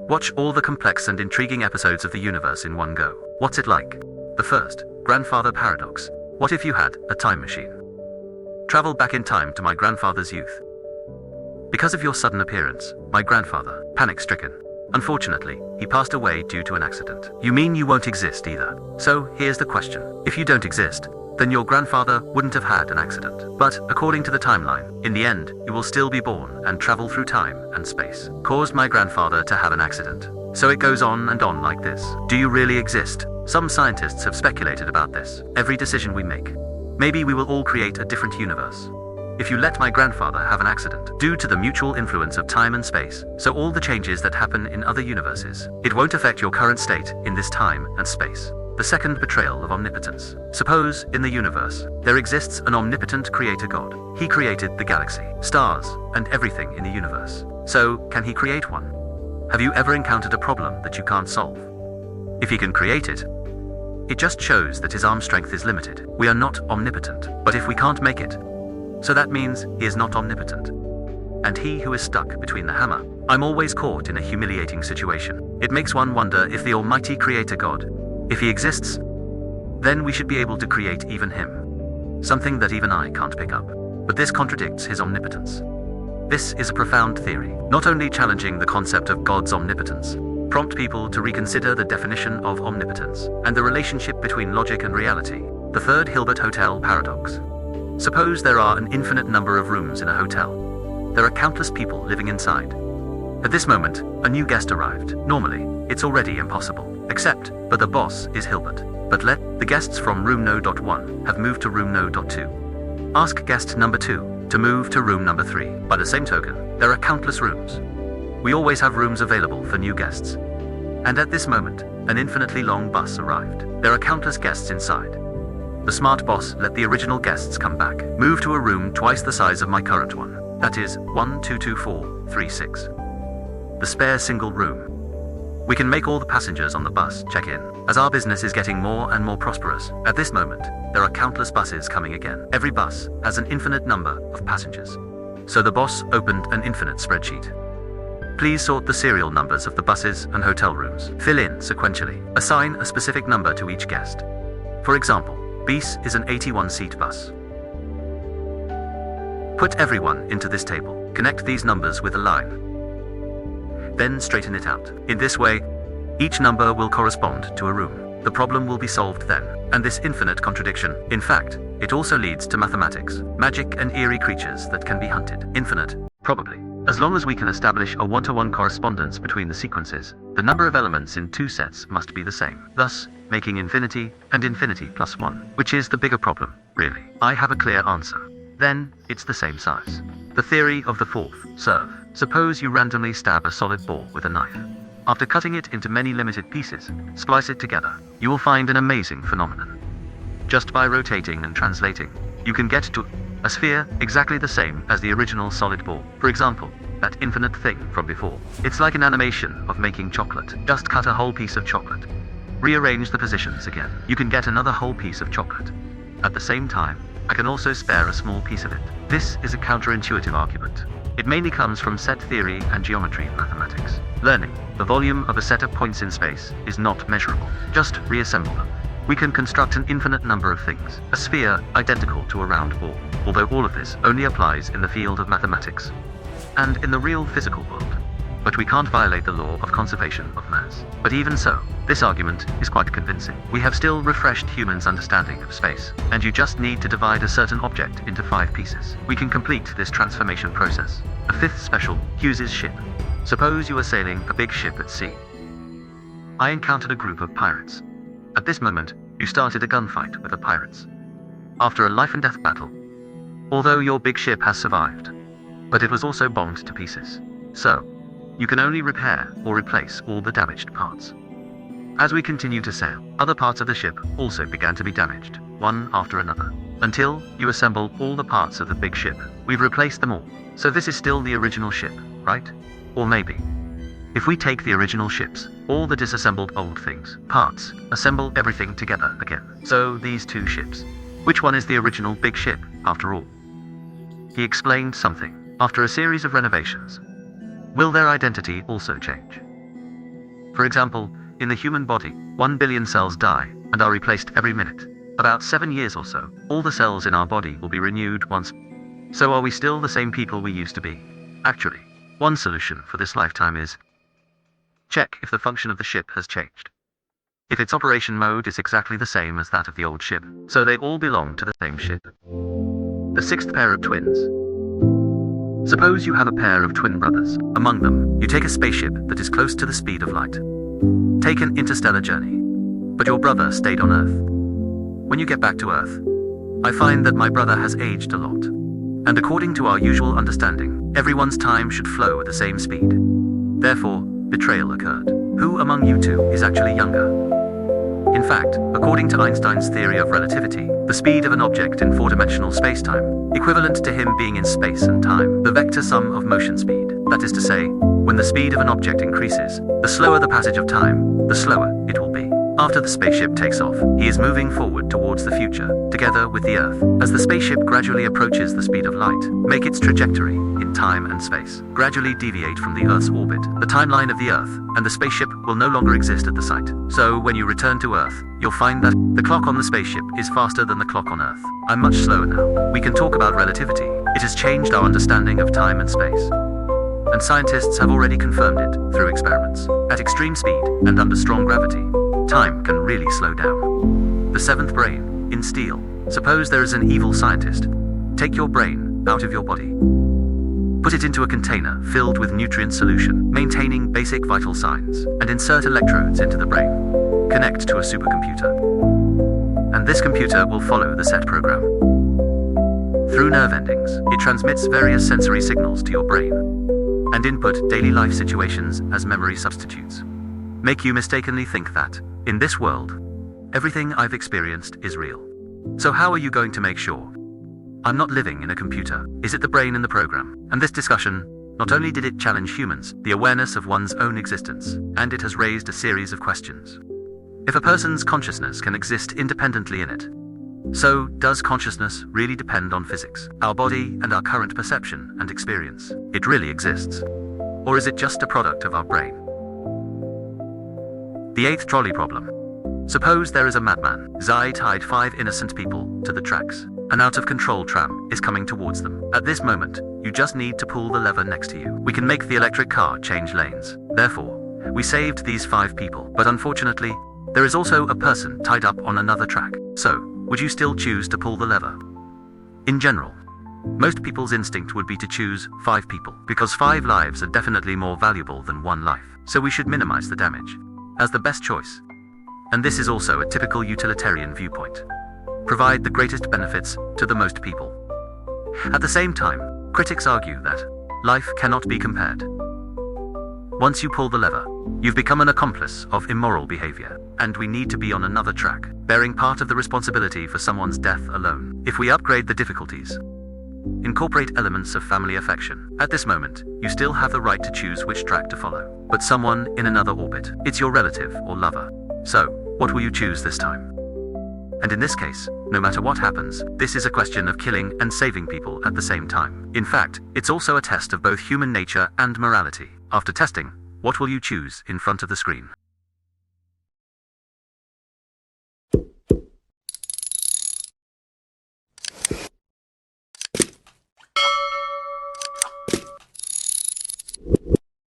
Watch all the complex and intriguing episodes of the universe in one go. What's it like? The first, Grandfather Paradox. What if you had a time machine? Travel back in time to my grandfather's youth. Because of your sudden appearance, my grandfather, panic-stricken. Unfortunately, he passed away due to an accident. You mean you won't exist either? So, here's the question. If you don't exist, then your grandfather wouldn't have had an accident. But, according to the timeline, in the end, you will still be born and travel through time and space. Caused my grandfather to have an accident. So it goes on and on like this. Do you really exist? Some scientists have speculated about this. Every decision we make. Maybe we will all create a different universe. If you let my grandfather have an accident, due to the mutual influence of time and space, so all the changes that happen in other universes, it won't affect your current state in this time and space. The second betrayal of omnipotence. Suppose, in the universe, there exists an omnipotent creator god. He created the galaxy, stars, and everything in the universe. So, can he create one? Have you ever encountered a problem that you can't solve? If he can create it, it just shows that his arm strength is limited. We are not omnipotent, but if we can't make it, so that means he is not omnipotent. And he who is stuck between the hammer. I'm always caught in a humiliating situation. It makes one wonder if the almighty creator god, if he exists, then we should be able to create even him. Something that even I can't pick up. But this contradicts his omnipotence. This is a profound theory, not only challenging the concept of God's omnipotence, prompt people to reconsider the definition of omnipotence, and the relationship between logic and reality. The third Hilbert Hotel Paradox. Suppose there are an infinite number of rooms in a hotel. There are countless people living inside. At this moment, a new guest arrived. Normally, it's already impossible. But the boss is Hilbert. But let the guests from room No. 1 have moved to room No. 2. Ask guest number 2 to move to room number 3. By the same token, there are countless rooms. We always have rooms available for new guests. And at this moment, an infinitely long bus arrived. There are countless guests inside. The smart boss let the original guests come back. Move to a room twice the size of my current one. That is 122436. The spare single room. We can make all the passengers on the bus check in. As our business is getting more and more prosperous, at this moment, there are countless buses coming again. Every bus has an infinite number of passengers. So the boss opened an infinite spreadsheet. Please sort the serial numbers of the buses and hotel rooms. Fill in sequentially. Assign a specific number to each guest. For example, BIS is an 81-seat bus. Put everyone into this table. Connect these numbers with a line. Then straighten it out. In this way, each number will correspond to a room. The problem will be solved then. And this infinite contradiction, in fact, it also leads to mathematics, magic and eerie creatures that can be hunted. Infinite, probably. As long as we can establish a one-to-one correspondence between the sequences, the number of elements in two sets must be the same. Thus, making infinity and infinity plus 1. Which is the bigger problem, really? I have a clear answer. Then, it's the same size. The theory of the fourth serve. Suppose you randomly stab a solid ball with a knife. After cutting it into many limited pieces, splice it together, you will find an amazing phenomenon. Just by rotating and translating, you can get to a sphere exactly the same as the original solid ball. For example, that infinite thing from before. It's like an animation of making chocolate. Just cut a whole piece of chocolate. Rearrange the positions again. You can get another whole piece of chocolate. At the same time, I can also spare a small piece of it. This is a counterintuitive argument. It mainly comes from set theory and geometry mathematics. Learning the volume of a set of points in space is not measurable. Just reassemble them. We can construct an infinite number of things. A sphere identical to a round ball. Although all of this only applies in the field of mathematics and in the real physical world. But we can't violate the law of conservation of mass. But even so, this argument is quite convincing. We have still refreshed humans' understanding of space, and you just need to divide a certain object into 5 pieces. We can complete this transformation process. A fifth special, Hughes's ship. Suppose you are sailing a big ship at sea. I encountered a group of pirates. At this moment, you started a gunfight with the pirates. After a life and death battle, although your big ship has survived, but it was also bombed to pieces. So, you can only repair or replace all the damaged parts. As we continue to sail, other parts of the ship also began to be damaged, one after another, until you assemble all the parts of the big ship. We've replaced them all. So this is still the original ship, right? Or maybe, if we take the original ships, all the disassembled old things, parts, assemble everything together again. So these two ships. Which one is the original big ship, after all? He explained something. After a series of renovations, will their identity also change? For example, in the human body, 1 billion cells die and are replaced every minute. About 7 years or so, all the cells in our body will be renewed once. So are we still the same people we used to be? Actually, one solution for this lifetime is check if the function of the ship has changed. If its operation mode is exactly the same as that of the old ship, so they all belong to the same ship. The sixth pair of twins. Suppose you have a pair of twin brothers. Among them, you take a spaceship that is close to the speed of light. Take an interstellar journey. But your brother stayed on Earth. When you get back to Earth, I find that my brother has aged a lot. And according to our usual understanding, everyone's time should flow at the same speed. Therefore, betrayal occurred. Who among you two is actually younger? In fact, according to Einstein's theory of relativity, the speed of an object in four-dimensional spacetime, equivalent to him being in space and time, the vector sum of motion speed. That is to say, when the speed of an object increases, the slower the passage of time, the slower it will be. After the spaceship takes off, he is moving forward towards the future, together with the Earth. As the spaceship gradually approaches the speed of light, make its trajectory, in time and space, gradually deviate from the Earth's orbit, the timeline of the Earth, and the spaceship will no longer exist at the site. So, when you return to Earth, you'll find that the clock on the spaceship is faster than the clock on Earth. I'm much slower now. We can talk about relativity. It has changed our understanding of time and space. And scientists have already confirmed it through experiments. At extreme speed and under strong gravity, time can really slow down. The seventh brain, in steel. Suppose there is an evil scientist. Take your brain out of your body. Put it into a container filled with nutrient solution, maintaining basic vital signs, and insert electrodes into the brain. Connect to a supercomputer. And this computer will follow the set program. Through nerve endings, it transmits various sensory signals to your brain, and input daily life situations as memory substitutes. Make you mistakenly think that, in this world, everything I've experienced is real. So how are you going to make sure I'm not living in a computer? Is it the brain in the program? And this discussion, not only did it challenge humans, the awareness of one's own existence, and it has raised a series of questions. If a person's consciousness can exist independently in it, so does consciousness really depend on physics, our body and our current perception and experience? It really exists. Or is it just a product of our brain? The eighth trolley problem. Suppose there is a madman. Zai tied 5 innocent people to the tracks. An out-of-control tram is coming towards them. At this moment, you just need to pull the lever next to you. We can make the electric car change lanes. Therefore, we saved these 5 people. But unfortunately, there is also a person tied up on another track. So, would you still choose to pull the lever? In general, most people's instinct would be to choose 5 people, because 5 lives are definitely more valuable than 1 life. So we should minimize the damage as the best choice. And this is also a typical utilitarian viewpoint. Provide the greatest benefits to the most people. At the same time, critics argue that life cannot be compared. Once you pull the lever, you've become an accomplice of immoral behavior, and we need to be on another track, bearing part of the responsibility for someone's death alone. If we upgrade the difficulties, incorporate elements of family affection, at this moment, you still have the right to choose which track to follow. But someone in another orbit, it's your relative or lover. So, what will you choose this time? And in this case, no matter what happens, this is a question of killing and saving people at the same time. In fact, it's also a test of both human nature and morality. After testing, what will you choose in front of the screen?